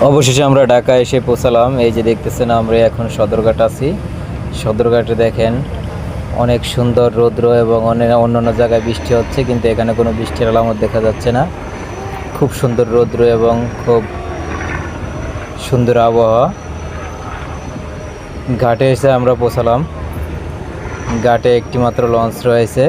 অবশেষে আমরা ঢাকা এসে পৌঁছালাম। এই যে দেখতেছেন আমরা এখন সদরঘাট আছি। সদরঘাটে দেখেন অনেক সুন্দর রৌদ্র এবং অন্যান্য জায়গায় বৃষ্টি হচ্ছে, কিন্তু এখানে কোনো বৃষ্টির আলামত দেখা যাচ্ছে না। খুব সুন্দর রৌদ্র এবং খুব সুন্দর আবহাওয়া। ঘাটে এসে আমরা পৌঁছালাম। ঘাটে একটি মাত্র লঞ্চ রয়েছে।